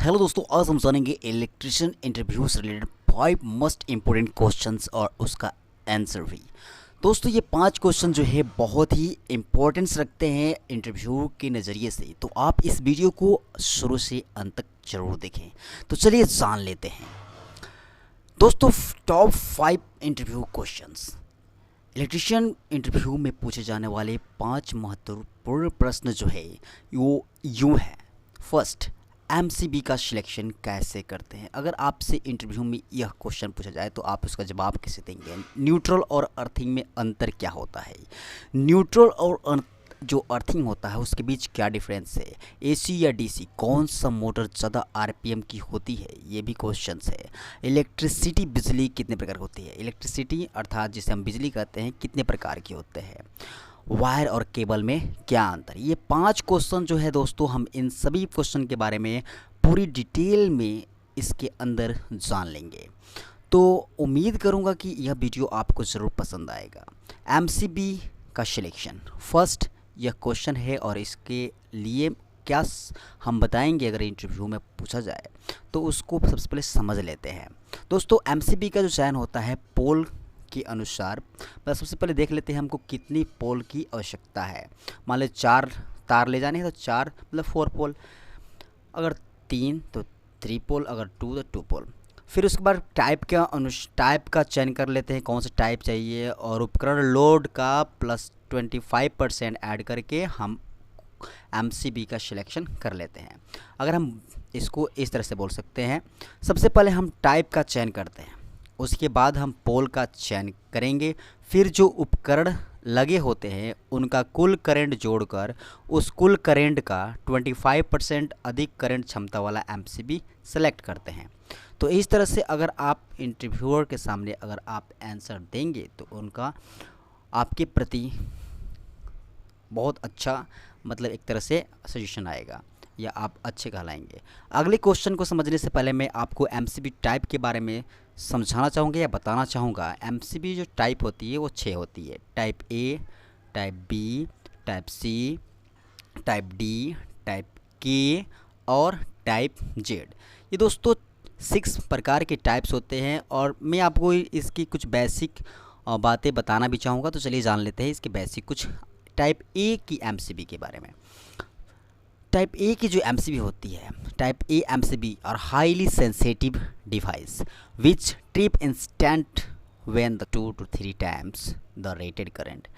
Hello दोस्तों, आज हम जानेंगे इलेक्ट्रिशियन इंटरव्यू से रिलेटेड 5 मोस्ट इम्पोर्टेंट क्वेश्चंस और उसका आंसर भी। दोस्तों ये 5 क्वेश्चन जो है बहुत ही इम्पोर्टेंस रखते हैं इंटरव्यू के नज़रिए से, तो आप इस वीडियो को शुरू से अंत तक जरूर देखें। तो चलिए जान लेते हैं दोस्तों top 5 interview questions. Electrician interview में पूछे जाने वाले 5 महत्वपूर्ण प्रश्न जो है वो यूँ है। फर्स्ट, एमसीबी का सिलेक्शन कैसे करते हैं? अगर आपसे इंटरव्यू में यह क्वेश्चन पूछा जाए तो आप उसका जवाब कैसे देंगे? न्यूट्रल और अर्थिंग में अंतर क्या होता है? न्यूट्रल और जो अर्थिंग होता है उसके बीच क्या डिफरेंस है? एसी या डीसी, कौन सा मोटर ज़्यादा आरपीएम की होती है? ये भी क्वेश्चन है। इलेक्ट्रिसिटी, बिजली कितने प्रकार की होती है? इलेक्ट्रिसिटी अर्थात जिसे हम बिजली कहते हैं कितने प्रकार की होते हैं? वायर और केबल में क्या अंतर? ये 5 क्वेश्चन जो है दोस्तों, हम इन सभी क्वेश्चन के बारे में पूरी डिटेल में इसके अंदर जान लेंगे। तो उम्मीद करूंगा कि यह वीडियो आपको ज़रूर पसंद आएगा। एमसीबी का सिलेक्शन, फर्स्ट यह क्वेश्चन है और इसके लिए क्या हम बताएंगे अगर इंटरव्यू में पूछा जाए तो उसको सबसे पहले समझ लेते हैं। दोस्तों एमसीबी का जो चयन होता है पोल के अनुसार, बस सबसे पहले देख लेते हैं हमको कितनी पोल की आवश्यकता है। मान लो 4 तार ले जाने हैं तो 4 मतलब 4 पोल, अगर 3 तो 3 पोल, अगर 2 तो 2 पोल। फिर उसके बाद टाइप का चयन कर लेते हैं, कौन सा टाइप चाहिए, और उपकरण लोड का प्लस 25% ऐड करके हम एमसीबी का सिलेक्शन कर लेते हैं। अगर हम इसको इस तरह से बोल सकते हैं, सबसे पहले हम टाइप का चयन करते हैं, उसके बाद हम पोल का चयन करेंगे, फिर जो उपकरण लगे होते हैं उनका कुल करंट जोड़कर उस कुल करंट का 25% अधिक करंट क्षमता वाला एमसीबी सेलेक्ट करते हैं। तो इस तरह से अगर आप इंटरव्यूअर के सामने अगर आप आंसर देंगे तो उनका आपके प्रति बहुत अच्छा मतलब एक तरह से सजेशन आएगा या आप अच्छे कहलाएंगे। अगले क्वेश्चन को समझने से पहले मैं आपको एमसीबी टाइप के बारे में समझाना चाहूँगा या बताना चाहूँगा। एमसीबी जो टाइप होती है वो 6 होती है। Type A, type B, type C, type D, type K और टाइप जेड। ये दोस्तों 6 प्रकार के टाइप्स होते हैं और मैं आपको इसकी कुछ बेसिक बातें बताना भी चाहूँगा। तो चलिए जान लेते हैं इसके बेसिक कुछ टाइप ए की एमसीबी के बारे में। टाइप ए की जो एमसीबी होती है, type A MCB are highly sensitive device which trip instant when the 2 to 3 times the rated current.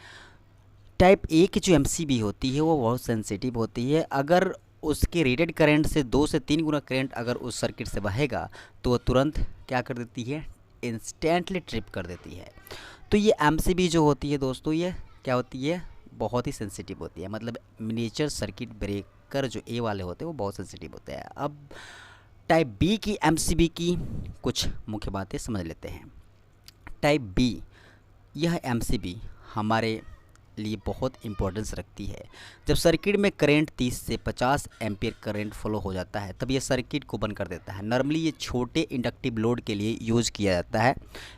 Type A की जो एमसीबी होती है वो बहुत सेंसिटिव होती है। अगर उसके रेटेड करंट से 2 से 3 गुना करंट अगर उस सर्किट से बहेगा तो वह तुरंत क्या कर देती है, इंस्टेंटली ट्रिप कर देती है। तो ये एमसीबी जो होती है दोस्तों, ये क्या होती है, बहुत ही सेंसिटिव होती है। मतलब मिनिएचर सर्किट ब्रेकर जो ए वाले होते हैं वो बहुत सेंसिटिव होते हैं। अब टाइप बी की एमसीबी की कुछ मुख्य बातें समझ लेते हैं। टाइप बी, यह एमसीबी हमारे लिए बहुत इंपॉर्टेंस रखती है। जब सर्किट में करंट 30 से 50 एम्पियर करंट फ्लो हो जाता है तब यह सर्किट को बंद कर देता है। नॉर्मली ये छोटे इंडक्टिव लोड के लिए यूज़ किया जाता है,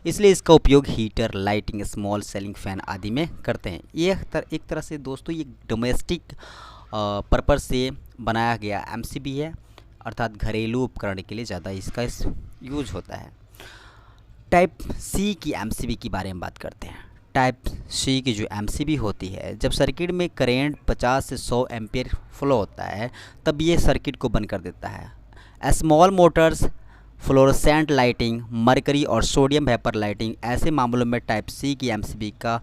इसलिए इसका उपयोग heater, lighting, small ceiling fan आदि में करते हैं। ये एक तरह से दोस्तों ये डोमेस्टिक पर्पज़ से बनाया गया एमसीबी है, अर्थात घरेलू उपकरण के लिए ज़्यादा इसका यूज होता है। टाइप सी की एमसीबी के बारे में बात करते हैं। टाइप सी की जो एमसीबी होती है, जब सर्किट में करंट 50 से 100 एम्पियर फ्लो होता है तब ये सर्किट को बंद कर देता है। Small Motors, fluorescent lighting, mercury और सोडियम वेपर लाइटिंग, ऐसे मामलों में टाइप सी की एमसीबी का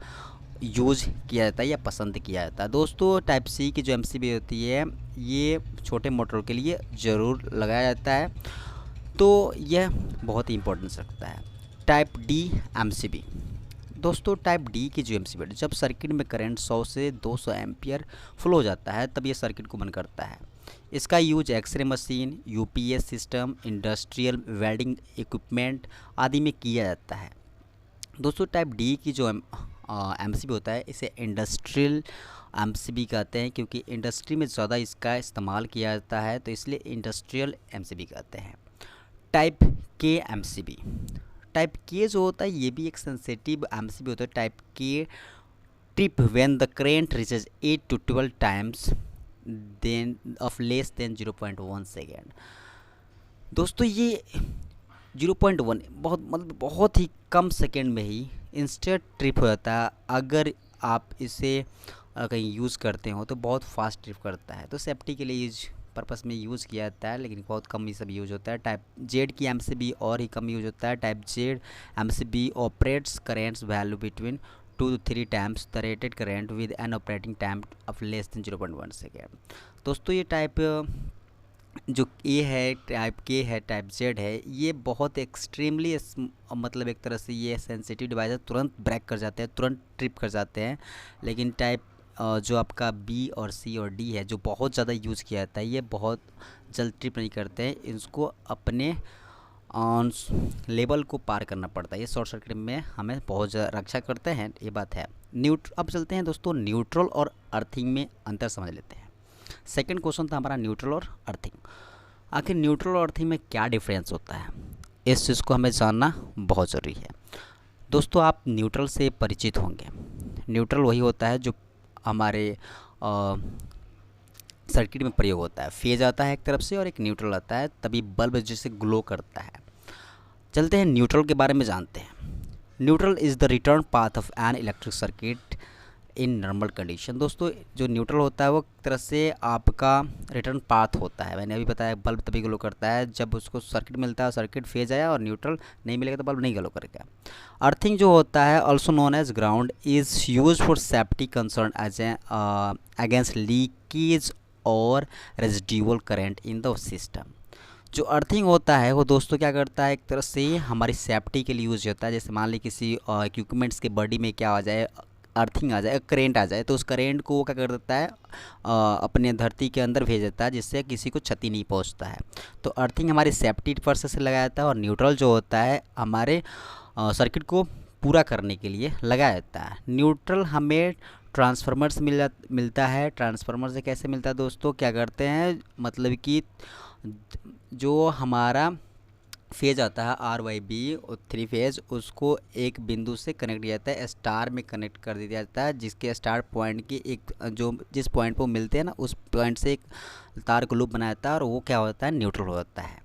यूज़ किया जाता है या पसंद किया जाता है। दोस्तों टाइप सी की जो एमसीबी होती है ये छोटे मोटरों के लिए ज़रूर लगाया जाता है, तो यह बहुत ही इंपॉर्टेंस रखता है। टाइप डी एमसीबी, दोस्तों टाइप डी की जो एमसीबी, जब सर्किट में करंट 100 से 200 एम्पियर फ्लो हो जाता है तब ये सर्किट को बंद करता है। इसका use X ray machine, UPS system, industrial welding equipment आदि में किया जाता है। दोस्तों टाइप डी की जो एमसीबी होता है इसे इंडस्ट्रियल एमसीबी कहते हैं, क्योंकि इंडस्ट्री में ज़्यादा इसका इस्तेमाल किया जाता है तो इसलिए इंडस्ट्रियल एमसीबी कहते हैं। टाइप के एमसीबी, टाइप के जो होता है ये भी एक सेंसिटिव एमसीबी होता है। Type K trip when the current reaches 8 to 12 times then off less than 0.1 second. दोस्तों ये 0.1 बहुत मतलब बहुत ही कम सेकेंड में ही इंस्टेंट ट्रिप हो जाता है। अगर आप इसे कहीं यूज़ करते हो तो बहुत फास्ट ट्रिप करता है। तो सेफ्टी के लिए यूज पर्पस में यूज़ किया जाता है, लेकिन बहुत कम ही सब यूज होता है। टाइप जेड की एमसीबी और ही कम यूज होता है। Type Z MCB operates currents value between 2 to 3 times the rated current with an operating time of less than 0.1 second. दोस्तों ये टाइप जो ए है, टाइप के है, टाइप जेड है, ये बहुत एक्सट्रीमली मतलब एक तरह से ये सेंसिटिव डिवाइस है, तुरंत ब्रेक कर जाते हैं, तुरंत ट्रिप कर जाते हैं। लेकिन टाइप जो आपका बी और सी और डी है, जो बहुत ज़्यादा यूज़ किया जाता है, ये बहुत जल्द ट्रिप नहीं करते हैं। इसको अपने ऑन लेवल को पार करना पड़ता है। ये शॉर्ट सर्किट में हमें बहुत ज़्यादा रक्षा करते हैं, ये बात है। अब चलते हैं दोस्तों न्यूट्रल और अर्थिंग में अंतर समझ लेते हैं। सेकंड क्वेश्चन था हमारा न्यूट्रल और अर्थिंग। आखिर न्यूट्रल और अर्थिंग में क्या डिफरेंस होता है, इस चीज़ को हमें जानना बहुत ज़रूरी है। दोस्तों आप न्यूट्रल से परिचित होंगे। न्यूट्रल वही होता है जो हमारे सर्किट में प्रयोग होता है। फेज आता है एक तरफ से और एक न्यूट्रल आता है, तभी बल्ब जैसे ग्लो करता है। चलते हैं न्यूट्रल के बारे में जानते हैं। Neutral is the return path of an electric circuit in normal condition. दोस्तों जो न्यूट्रल होता है वो एक तरह से आपका रिटर्न पाथ होता है। मैंने अभी बताया बल्ब तभी ग्लो करता है जब उसको सर्किट मिलता है, सर्किट फेज आया, और न्यूट्रल नहीं मिलेगा तो बल्ब नहीं ग्लो करेगा। अर्थिंग जो होता है also known as ground is use for safety concern as against leakage और residual current in the system. जो अर्थिंग होता है वो दोस्तों क्या करता है, एक तरह से हमारी सेफ्टी के लिए यूज़ होता है। जैसे मान ली किसी इक्विपमेंट्स के बॉडी में क्या आ जाए, अर्थिंग आ जाए, करेंट आ जाए, तो उस करेंट को वो क्या कर देता है, अपने धरती के अंदर भेज देता है, जिससे किसी को क्षति नहीं पहुंचता है। तो अर्थिंग हमारी सेफ्टी पर्पस से लगाया जाता है, और न्यूट्रल जो होता है हमारे सर्किट को पूरा करने के लिए लगाया जाता है। न्यूट्रल हमें ट्रांसफार्मर से मिलता है। ट्रांसफार्मर से कैसे मिलता है दोस्तों, क्या करते हैं, मतलब कि जो हमारा फेज आता है आर वाई बी 3 फेज, उसको एक बिंदु से कनेक्ट किया जाता है, स्टार में कनेक्ट कर दिया जाता है, जिसके स्टार पॉइंट की एक जो जिस पॉइंट पर मिलते हैं ना, उस पॉइंट से एक तार को लूप बनाया जाता है, और वो क्या होता है, न्यूट्रल होता है।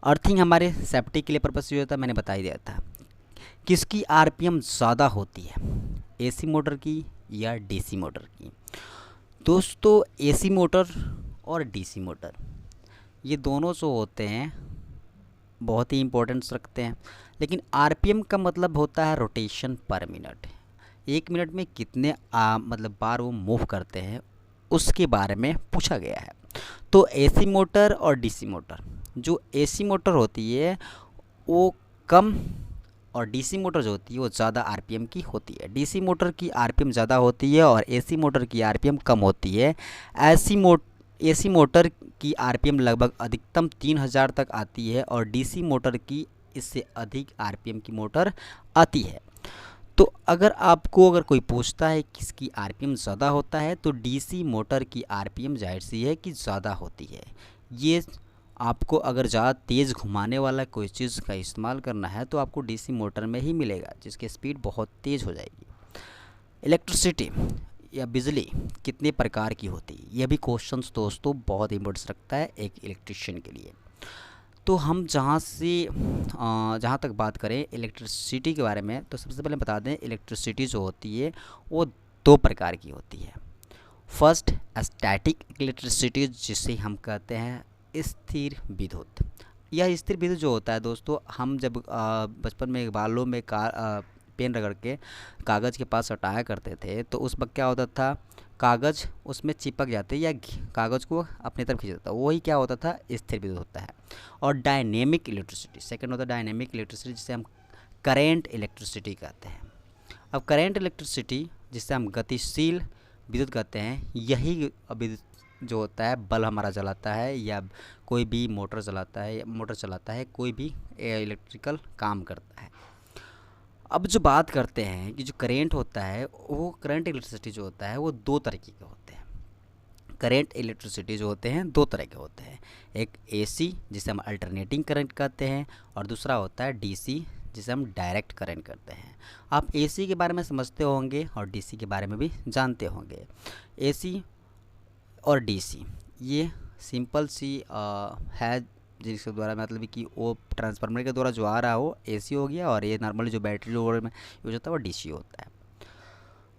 अर्थिंग हमारे सेफ्टी के लिए पर्पस यूज होता है, मैंने बता ही दिया था। किसकी आरपीएम ज़्यादा होती है, एसी मोटर की या डीसी मोटर की? दोस्तों एसी मोटर और डीसी मोटर ये दोनों जो होते हैं बहुत ही इम्पोर्टेंस रखते हैं। लेकिन आरपीएम का मतलब होता है रोटेशन पर मिनट। एक मिनट में कितने मतलब बार वो मूव करते हैं, उसके बारे में पूछा गया है। तो एसी मोटर और डीसी मोटर, जो एसी मोटर होती है वो कम, और डीसी मोटर जो होती है वो ज़्यादा आरपीएम की होती है। डीसी मोटर की आरपीएम ज़्यादा होती है और एसी मोटर की आरपीएम कम होती है। एसी मोटर की आरपीएम लगभग अधिकतम 3000 तक आती है, और डीसी मोटर की इससे अधिक आरपीएम की मोटर आती है। तो अगर कोई पूछता है किसकी आरपीएम ज़्यादा होता है, तो डीसी मोटर की आरपीएम जाहिर सी है कि ज़्यादा होती है। ये आपको अगर ज़्यादा तेज़ घुमाने वाला कोई चीज़ का इस्तेमाल करना है तो आपको डीसी मोटर में ही मिलेगा, जिसकी स्पीड बहुत तेज़ हो जाएगी। इलेक्ट्रिसिटी या बिजली कितने प्रकार की होती है, यह भी क्वेश्चंस दोस्तों बहुत इंपॉर्टेंस रखता है एक इलेक्ट्रिशियन के लिए। तो हम जहाँ तक बात करें इलेक्ट्रिसिटी के बारे में, तो सबसे पहले बता दें इलेक्ट्रिसिटी जो होती है वो 2 प्रकार की होती है। फर्स्ट स्टैटिक इलेक्ट्रिसिटी, जिसे हम कहते हैं स्थिर विद्युत। यह स्थिर विद्युत जो होता है दोस्तों, हम जब बचपन में बालों में पेन रगड़ के कागज़ के पास हटाया करते थे, तो उस वक्त क्या होता था, कागज़ उसमें चिपक जाते या कागज़ को अपनी तरफ खींच देता, वही क्या होता था, स्थिर विद्युत होता है। और डायनेमिक इलेक्ट्रिसिटी सेकंड होता है, डायनेमिक इलेक्ट्रिसिटी जिसे हम करेंट इलेक्ट्रिसिटी कहते हैं। अब करेंट इलेक्ट्रिसिटी जिसे हम गतिशील विद्युत कहते हैं, यही विद्युत जो होता है बल्ब हमारा जलाता है, या कोई भी मोटर चलाता है, कोई भी इलेक्ट्रिकल काम करता है। अब जो बात करते हैं कि जो करेंट होता है, वो करंट इलेक्ट्रिसिटी जो होता है वो 2 तरीके के होते हैं। करंट इलेक्ट्रिसिटी जो होते हैं 2 तरह के होते हैं, एक एसी जिसे हम अल्टरनेटिंग करंट कहते हैं, और दूसरा होता है डीसी जिसे हम डायरेक्ट करंट कहते हैं। आप एसी के बारे में समझते होंगे और डीसी के बारे में भी जानते होंगे। एसी और डीसी ये सिंपल सी है, जिसके द्वारा मतलब कि वो ट्रांसफार्मर के द्वारा जो आ रहा हो AC हो गया, और ये नॉर्मली जो बैटरी लोअर में यूज होता है वो DC होता है।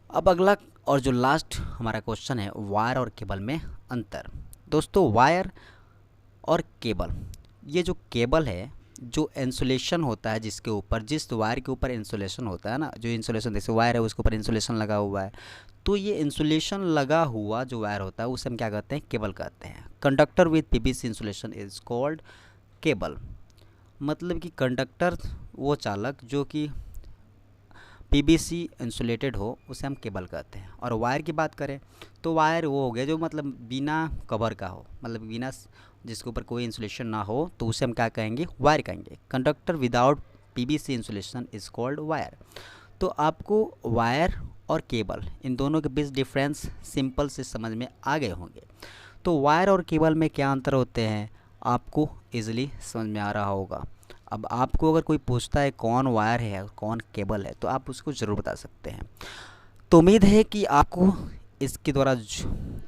अब अगला और जो लास्ट हमारा क्वेश्चन है, वायर और केबल में अंतर। दोस्तों वायर और केबल, ये जो केबल है, जो इंसुलेशन होता है जिसके ऊपर, जिस वायर के ऊपर इंसुलेशन होता है ना, जो इंसुलेशन जैसे वायर है उसके ऊपर इंसुलेशन लगा हुआ है, तो ये इंसुलेशन लगा हुआ जो वायर होता है उसे हम क्या कहते हैं, केबल कहते हैं। Conductor with PVC insulation is called cable. मतलब कि कंडक्टर वो चालक जो कि PVC इंसुलेटेड हो उसे हम केबल कहते हैं। और वायर की बात करें तो वायर वो हो गया जो मतलब बिना कवर का हो, मतलब बिना जिसके ऊपर कोई इंसुलेशन ना हो, तो उसे हम क्या कहेंगे, वायर कहेंगे। Conductor without PVC insulation is called wire. तो आपको वायर और केबल इन दोनों के बीच डिफरेंस सिंपल से समझ में आ गए होंगे। तो वायर और केबल में क्या अंतर होते हैं आपको इजीली समझ में आ रहा होगा। अब आपको अगर कोई पूछता है कौन वायर है कौन केबल है, तो आप उसको ज़रूर बता सकते हैं। तो उम्मीद है कि आपको इसके द्वारा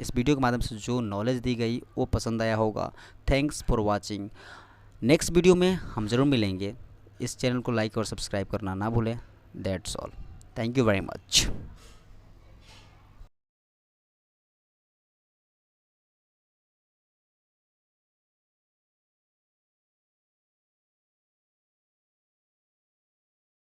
इस वीडियो के माध्यम से जो नॉलेज दी गई वो पसंद आया होगा। Thanks for watching. Next video में हम ज़रूर मिलेंगे। इस चैनल को लाइक और सब्सक्राइब करना ना भूलें। That's all. Thank you very much.